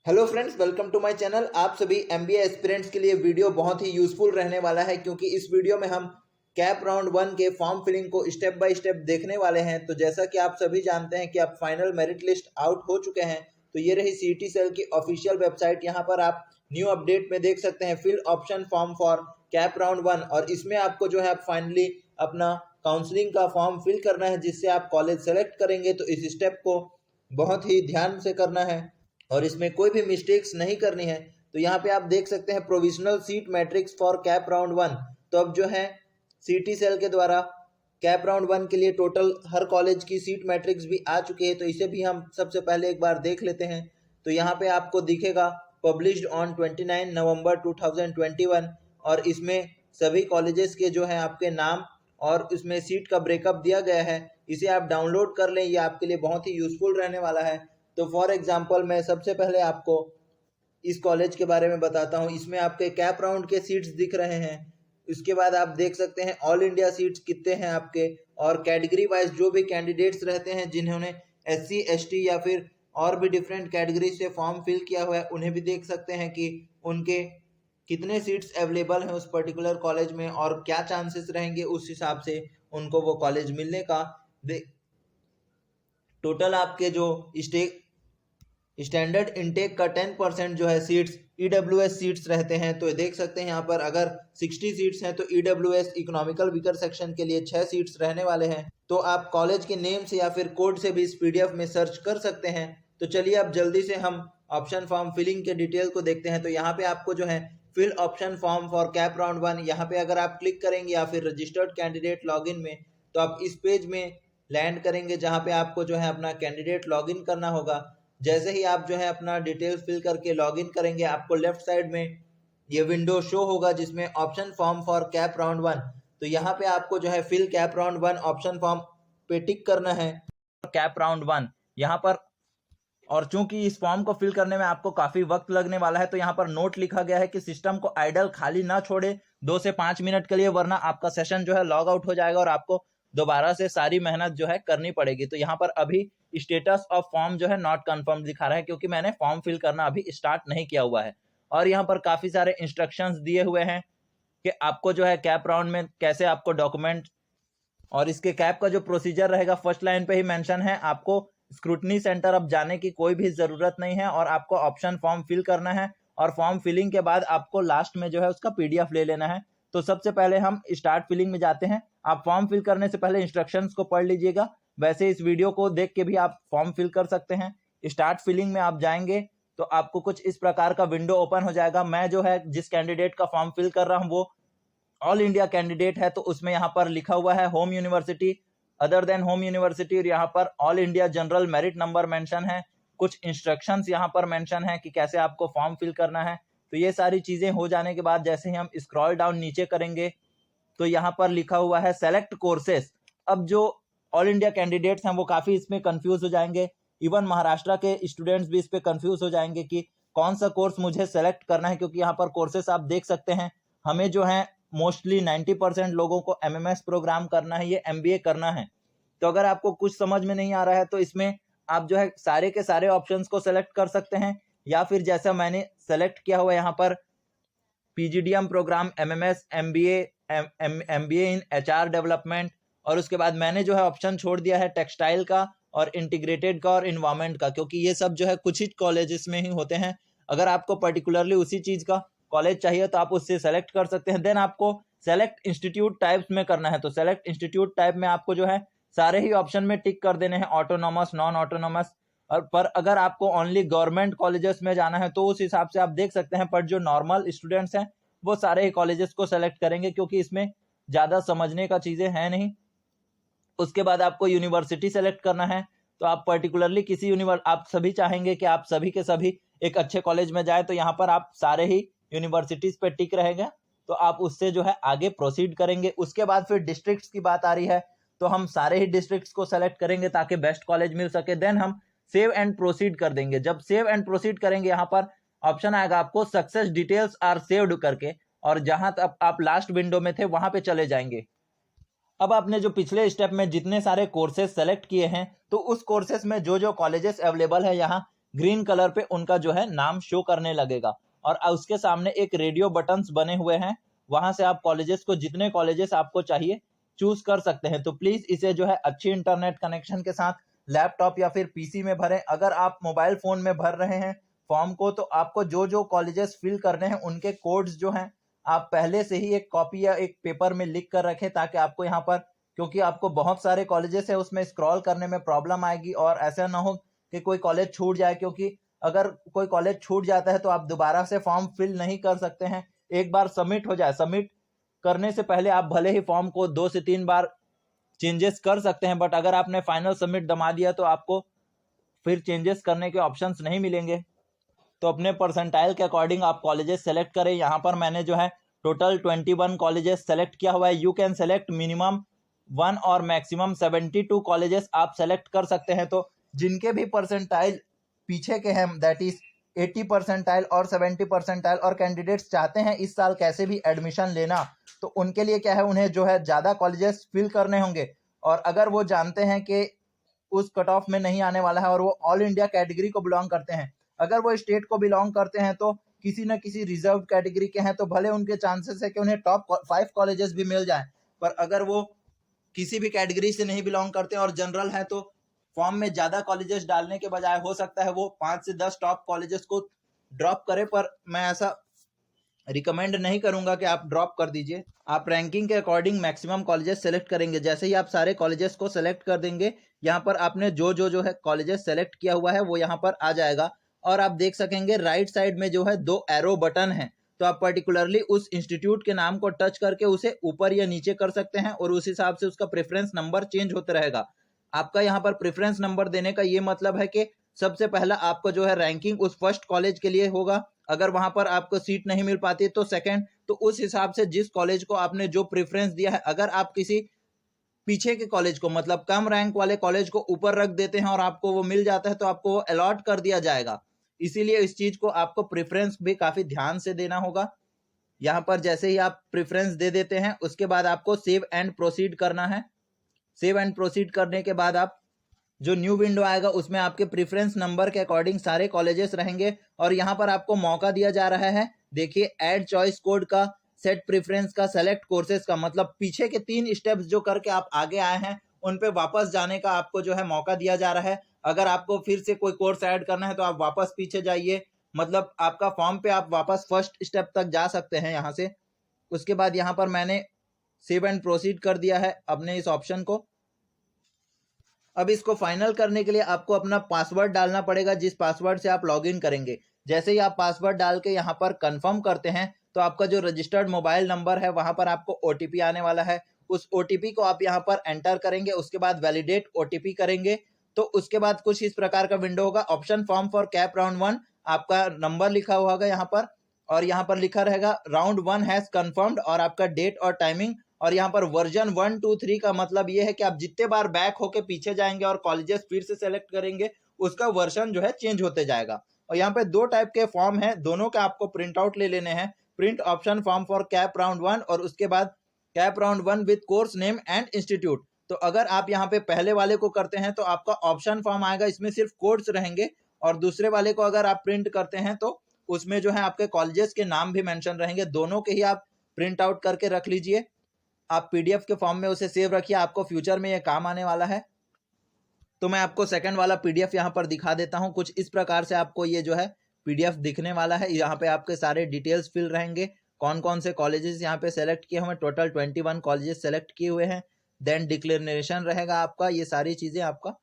Hello friends, welcome to my channel. आप सभी MBA aspirants के लिए वीडियो बहुत ही यूजफुल रहने वाला है, क्योंकि इस वीडियो में हम कैप राउंड 1 के फॉर्म फिलिंग को स्टेप बाय स्टेप देखने वाले हैं। तो जैसा कि आप सभी जानते हैं कि अब फाइनल मेरिट लिस्ट आउट हो चुके हैं, तो ये रही सीईटी सेल की ऑफिशियल वेबसाइट। यहाँ पर आप न्यू अपडेट में देख सकते हैं fill option form for CAP round 1, और इसमें आपको जो है आप फाइनली अपना काउंसलिंग का फॉर्म फिल करना है, जिससे आप कॉलेज सेलेक्ट करेंगे। तो इस स्टेप को बहुत ही ध्यान से करना है और इसमें कोई भी मिस्टेक्स नहीं करनी है। तो यहाँ पे आप देख सकते हैं provisional seat matrix for CAP round 1। तो अब जो है सीटी सेल के द्वारा कैप राउंड 1 के लिए टोटल हर कॉलेज की सीट मैट्रिक्स भी आ चुकी है, तो इसे भी हम सबसे पहले एक बार देख लेते हैं। तो यहाँ पे आपको दिखेगा पब्लिश्ड ऑन 29 नवंबर 2021, और इसमें सभी कॉलेजेस के जो है आपके नाम और इसमें सीट का ब्रेकअप दिया गया है। इसे आप डाउनलोड कर लें, ये आपके लिए बहुत ही यूजफुल रहने वाला है। तो फॉर एग्जांपल मैं सबसे पहले आपको इस कॉलेज के बारे में बताता हूँ। इसमें आपके कैप राउंड के सीट्स दिख रहे हैं। उसके बाद आप देख सकते हैं ऑल इंडिया सीट्स कितने हैं आपके, और कैटेगरी वाइज जो भी कैंडिडेट्स रहते हैं जिन्होंने एससी एसटी या फिर और भी डिफरेंट कैटेगरी से फॉर्म फिल किया हुआ है, उन्हें भी देख सकते हैं कि उनके कितने सीट्स अवेलेबल हैं उस पर्टिकुलर कॉलेज में और क्या चांसेस रहेंगे, उस हिसाब से उनको वो कॉलेज मिलने का। टोटल आपके जो स्टैंडर्ड इनटेक का 10% जो है सीट्स ईडब्ल्यूएस सीट्स रहते हैं। तो देख सकते हैं यहाँ पर अगर 60 सीट्स हैं तो ईडब्ल्यूएस इकोनॉमिकल वीकर सेक्शन के लिए 6 सीट्स रहने वाले हैं। तो आप कॉलेज के नेम से या फिर कोड से भी इस पीडीएफ में सर्च कर सकते हैं। तो चलिए अब जल्दी से हम ऑप्शन फॉर्म फिलिंग के डिटेल को देखते हैं। तो यहाँ पे आपको जो है fill option form for CAP round 1, यहाँ पे अगर आप क्लिक करेंगे या फिर रजिस्टर्ड कैंडिडेट लॉगिन में, तो आप इस पेज में लैंड करेंगे, जहाँ पे आपको जो है अपना कैंडिडेट लॉगिन करना होगा। जैसे ही आप जो है अपना डिटेल्स फिल करके लॉगिन करेंगे, आपको लेफ्ट साइड में ये विंडो शो होगा जिसमें option form for CAP round 1। तो यहाँ पे आपको जो है fill CAP round 1 option form पे टिक करना है, कैप राउंड 1 यहाँ पर। और चूंकि इस फॉर्म को फिल करने में आपको काफी वक्त लगने वाला है, तो यहाँ पर नोट लिखा गया है कि सिस्टम को आइडल खाली ना छोड़े 2 से 5 मिनट के लिए, वरना आपका सेशन जो है लॉग आउट हो जाएगा और आपको दोबारा से सारी मेहनत जो है करनी पड़ेगी। तो यहाँ पर अभी स्टेटस ऑफ फॉर्म जो है नॉट कंफर्म दिखा रहा है, क्योंकि मैंने फॉर्म फिल करना अभी स्टार्ट नहीं किया हुआ है। और यहाँ पर काफी सारे इंस्ट्रक्शंस दिए हुए हैं कि आपको जो है कैप राउंड में कैसे आपको डॉक्यूमेंट, और इसके कैप का जो प्रोसीजर रहेगा फर्स्ट लाइन पे ही मेंशन है। आपको स्क्रूटनी सेंटर अब जाने की कोई भी जरूरत नहीं है, और आपको ऑप्शन फॉर्म फिल करना है, और फॉर्म फिलिंग के बाद आपको लास्ट में जो है उसका पीडीएफ ले लेना है। तो सबसे पहले हम स्टार्ट फिलिंग में जाते हैं। आप फॉर्म फिल करने से पहले इंस्ट्रक्शंस को पढ़ लीजिएगा, वैसे इस वीडियो को देख के भी आप फॉर्म फिल कर सकते हैं। स्टार्ट फिलिंग में आप जाएंगे तो आपको कुछ इस प्रकार का विंडो ओपन हो जाएगा। मैं जो है जिस कैंडिडेट का फॉर्म फिल कर रहा हूँ वो ऑल इंडिया कैंडिडेट है, तो उसमें यहाँ पर लिखा हुआ है home university, other than home university, और यहाँ पर all India general merit number mention है। कुछ इंस्ट्रक्शंस यहाँ पर मेंशन है कि कैसे आपको फॉर्म फिल करना है। तो ये सारी चीजें हो जाने के बाद जैसे ही हम स्क्रॉल डाउन नीचे करेंगे, तो यहाँ पर लिखा हुआ है सेलेक्ट कोर्सेस। अब जो ऑल इंडिया कैंडिडेट्स हैं वो काफी इसमें कंफ्यूज हो जाएंगे, इवन महाराष्ट्र के स्टूडेंट्स भी इस पे कंफ्यूज हो जाएंगे कि कौन सा कोर्स मुझे सेलेक्ट करना है, क्योंकि यहाँ पर कोर्सेस आप देख सकते हैं। हमें जो है मोस्टली 90% लोगों को एमएमएस प्रोग्राम करना है, ये एमबीए करना है। तो अगर आपको कुछ समझ में नहीं आ रहा है तो इसमें आप जो है सारे के सारे ऑप्शंस को सेलेक्ट कर सकते हैं, या फिर जैसा मैंने सेलेक्ट किया हुआ यहाँ पर PGDM programme, MMS, MBA, MBA in HR development, और उसके बाद मैंने जो है ऑप्शन छोड़ दिया है टेक्सटाइल का और इंटीग्रेटेड का और इन्वायरमेंट का, क्योंकि ये सब जो है कुछ ही कॉलेजेस में ही होते हैं। अगर आपको पर्टिकुलरली उसी चीज का कॉलेज चाहिए तो आप उससे सेलेक्ट कर सकते हैं। देन आपको सेलेक्ट इंस्टीट्यूट टाइप्स में करना है, तो सेलेक्ट इंस्टीट्यूट टाइप में आपको जो है सारे ही ऑप्शन में टिक कर देने हैं, ऑटोनॉमस, नॉन ऑटोनॉमस। और पर अगर आपको ओनली गवर्नमेंट कॉलेजेस में जाना है तो उस हिसाब से आप देख सकते हैं, पर जो नॉर्मल स्टूडेंट्स हैं वो सारे ही कॉलेजेस को सेलेक्ट करेंगे, क्योंकि इसमें ज्यादा समझने का चीजें हैं नहीं। उसके बाद आपको यूनिवर्सिटी सेलेक्ट करना है, तो आप पर्टिकुलरली किसी आप सभी चाहेंगे कि आप सभी के सभी एक अच्छे कॉलेज में जाए, तो यहाँ पर आप सारे ही यूनिवर्सिटीज पे टिक रहेगा, तो आप उससे जो है आगे प्रोसीड करेंगे। उसके बाद फिर डिस्ट्रिक्ट्स की बात आ रही है, तो हम सारे ही डिस्ट्रिक्ट्स को सेलेक्ट करेंगे ताकि बेस्ट कॉलेज मिल सके। देन हम सेव एंड प्रोसीड कर देंगे। जब सेव एंड प्रोसीड करेंगे, यहाँ पर ऑप्शन आएगा आपको सक्सेस डिटेल्स आर सेव्ड करके, और जहां तक आप लास्ट विंडो में थे वहां पे चले जाएंगे। अब आपने जो पिछले स्टेप में जितने सारे कोर्सेज सेलेक्ट किए हैं, तो उस कोर्सेज में जो जो कॉलेजेस अवेलेबल है यहाँ ग्रीन कलर पे उनका जो है नाम शो करने लगेगा। और उसके सामने एक रेडियो बटन्स बने हुए हैं, वहां से आप कॉलेजेस को, जितने कॉलेजेस आपको चाहिए चूज कर सकते हैं। तो प्लीज इसे जो है अच्छी इंटरनेट कनेक्शन के साथ लैपटॉप या फिर पीसी में भरें। अगर आप मोबाइल फोन में भर रहे हैं फॉर्म को, तो आपको जो जो कॉलेजेस फिल करने हैं उनके कोड्स जो हैं आप पहले से ही एक कॉपी या एक पेपर में लिख कर रखें, ताकि आपको यहाँ पर, क्योंकि आपको बहुत सारे कॉलेजेस है उसमें स्क्रॉल करने में प्रॉब्लम आएगी और ऐसा ना हो कि कोई कॉलेज छूट जाए, क्योंकि अगर कोई कॉलेज छूट जाता है तो आप दोबारा से फॉर्म फिल नहीं कर सकते हैं। एक बार सबमिट हो जाए, सबमिट करने से पहले आप भले ही फॉर्म को 2 से 3 बार चेंजेस कर सकते हैं, बट अगर आपने फाइनल सबमिट दबा दिया तो आपको फिर चेंजेस करने के ऑप्शंस नहीं मिलेंगे। तो अपने परसेंटाइल के अकॉर्डिंग आप कॉलेजेस सेलेक्ट करें। यहाँ पर मैंने जो है टोटल 21 कॉलेजेस सेलेक्ट किया हुआ है। यू कैन सेलेक्ट मिनिमम 1 और मैक्सिमम 72 कॉलेजेस आप सेलेक्ट कर सकते हैं। तो जिनके भी परसेंटाइल पीछे के हैं, दैट इज 80 परसेंटाइल और 70 परसेंटाइल, और कैंडिडेट्स चाहते हैं इस साल कैसे भी एडमिशन लेना, तो उनके लिए क्या है, उन्हें जो है ज़्यादा कॉलेजेस फिल करने होंगे। और अगर वो जानते हैं कि उस कट ऑफ में नहीं आने वाला है और वो ऑल इंडिया कैटेगरी को बिलोंग करते हैं, अगर वो स्टेट को बिलोंग करते हैं तो किसी न किसी रिजर्व कैटेगरी के हैं, तो भले उनके चांसेस है कि उन्हें टॉप 5 कॉलेजेस भी मिल जाएं। पर अगर वो किसी भी कैटेगरी से नहीं बिलोंग करते और जनरल है, तो फॉर्म में ज़्यादा कॉलेजेस डालने के बजाय हो सकता है वो 5 से 10 टॉप कॉलेजेस को ड्रॉप करे। पर मैं ऐसा रिकमेंड नहीं करूंगा कि आप ड्रॉप कर दीजिए। आप रैंकिंग के अकॉर्डिंग मैक्सिमम कॉलेजेस सेलेक्ट करेंगे। जैसे ही आप सारे कॉलेजेस को सेलेक्ट कर देंगे, यहाँ पर आपने जो है कॉलेजेस सेलेक्ट किया हुआ है वो यहाँ पर आ जाएगा। और आप देख सकेंगे राइट साइड में जो है 2 एरो बटन है, तो आप पर्टिकुलरली उस इंस्टीट्यूट के नाम को टच करके उसे ऊपर या नीचे कर सकते हैं और उस हिसाब से उसका प्रेफरेंस नंबर चेंज होता रहेगा। आपका यहाँ पर प्रेफरेंस नंबर देने का ये मतलब है कि सबसे पहला आपको जो है रैंकिंग उस फर्स्ट कॉलेज के लिए होगा। अगर वहां पर आपको सीट नहीं मिल पाती तो सेकंड, तो उस हिसाब से जिस कॉलेज को आपने जो प्रेफरेंस दिया है, अगर आप किसी पीछे के कॉलेज को, मतलब कम रैंक वाले कॉलेज को ऊपर रख देते हैं और आपको वो मिल जाता है, तो आपको वो अलॉट कर दिया जाएगा। इसीलिए इस चीज को आपको प्रेफरेंस भी काफी ध्यान से देना होगा। यहाँ पर जैसे ही आप प्रेफरेंस दे देते हैं, उसके बाद आपको सेव एंड प्रोसीड करना है। सेव एंड प्रोसीड करने के बाद आप जो न्यू विंडो आएगा उसमें आपके प्रेफरेंस नंबर के अकॉर्डिंग सारे कॉलेजेस रहेंगे और यहाँ पर आपको मौका दिया जा रहा है। देखिए, ऐड चॉइस कोड का, सेट प्रेफरेंस का, सेलेक्ट कोर्सेज का, मतलब पीछे के 3 स्टेप्स जो करके आप आगे आए हैं उन पे वापस जाने का आपको जो है मौका दिया जा रहा है। अगर आपको फिर से कोई कोर्स ऐड करना है तो आप वापस पीछे जाइए, मतलब आपका फॉर्म पे आप वापस फर्स्ट स्टेप तक जा सकते हैं यहाँ से। उसके बाद यहाँ पर मैंने सेव एंड प्रोसीड कर दिया है अपने इस ऑप्शन को। अब इसको फाइनल करने के लिए आपको अपना पासवर्ड डालना पड़ेगा, जिस पासवर्ड से आप लॉगिन करेंगे। जैसे ही आप पासवर्ड डाल के यहाँ पर कंफर्म करते हैं, तो आपका जो रजिस्टर्ड मोबाइल नंबर है वहां पर आपको ओटीपी आने वाला है। उस ओटीपी को आप यहाँ पर एंटर करेंगे, उसके बाद वैलिडेट ओटीपी करेंगे। तो उसके बाद कुछ इस प्रकार का विंडो होगा। Option form for CAP round 1, आपका नंबर लिखा हुआ होगा यहाँ पर, और यहाँ पर लिखा रहेगा राउंड 1 हैज कंफर्म्ड, और आपका डेट और टाइमिंग। और यहाँ पर वर्जन 1 2 3 का मतलब ये है कि आप जितने बार बैक होके पीछे जाएंगे और कॉलेजेस फिर से सेलेक्ट करेंगे, उसका वर्जन जो है चेंज होते जाएगा। और यहाँ पे 2 टाइप के फॉर्म है, दोनों का आपको प्रिंट आउट ले लेने हैं। Print option form for CAP round 1 और उसके बाद cap round 1 with course name and institute. तो अगर आप यहाँ पे पहले वाले को करते हैं तो आपका ऑप्शन फॉर्म आएगा, इसमें सिर्फ कोड्स रहेंगे। और दूसरे वाले को अगर आप प्रिंट करते हैं तो उसमें जो है आपके कॉलेजेस के नाम भी मेंशन रहेंगे। दोनों के ही आप प्रिंट आउट करके रख लीजिए। आप पीडीएफ के फॉर्म में उसे सेव रखिए, आपको फ्यूचर में ये काम आने वाला है। तो मैं आपको सेकंड वाला पीडीएफ यहाँ पर दिखा देता हूँ। कुछ इस प्रकार से आपको ये जो है पीडीएफ दिखने वाला है। यहाँ पे आपके सारे डिटेल्स फिल रहेंगे, कौन कौन से कॉलेजेस यहाँ पे सेलेक्ट किए हुए, टोटल 21 कॉलेजेस सेलेक्ट किए हुए हैं। देन डिक्लेरेशन रहेगा आपका, ये सारी चीजें आपका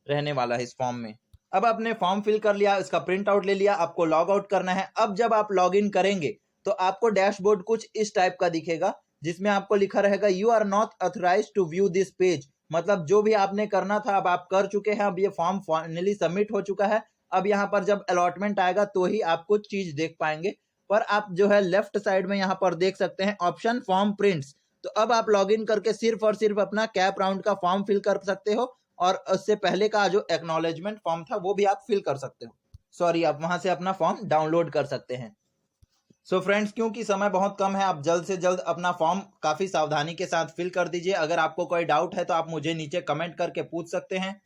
रहने वाला है इस फॉर्म में। अब आपने फॉर्म फिल कर लिया, इसका प्रिंट आउट ले लिया, आपको लॉग आउट करना है। अब जब आप लॉग इन करेंगे तो आपको डैशबोर्ड कुछ इस टाइप का दिखेगा, जिसमें आपको लिखा रहेगा you are not authorised to view this page. मतलब जो भी आपने करना था अब आप कर चुके हैं, अब ये फॉर्म फाइनली सबमिट हो चुका है। अब यहाँ पर जब अलॉटमेंट आएगा तो ही आप कुछ चीज देख पाएंगे। पर आप जो है लेफ्ट साइड में यहाँ पर देख सकते हैं ऑप्शन फॉर्म प्रिंट्स। तो अब आप लॉग इन करके सिर्फ और सिर्फ अपना कैप राउंड का फॉर्म फिल कर सकते हो, और उससे पहले का जो एक्नॉलेजमेंट फॉर्म था वो भी आप फिल कर सकते हो। सॉरी, आप वहां से अपना फॉर्म डाउनलोड कर सकते हैं। सो फ्रेंड्स, क्योंकि समय बहुत कम है, आप जल्द से जल्द अपना फॉर्म काफ़ी सावधानी के साथ फिल कर दीजिए। अगर आपको कोई डाउट है तो आप मुझे नीचे कमेंट करके पूछ सकते हैं।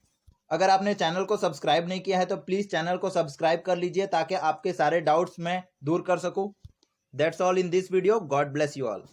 अगर आपने चैनल को सब्सक्राइब नहीं किया है तो प्लीज़ चैनल को सब्सक्राइब कर लीजिए ताकि आपके सारे डाउट्स मैं दूर कर सकूं। That's all in this video. God bless you all.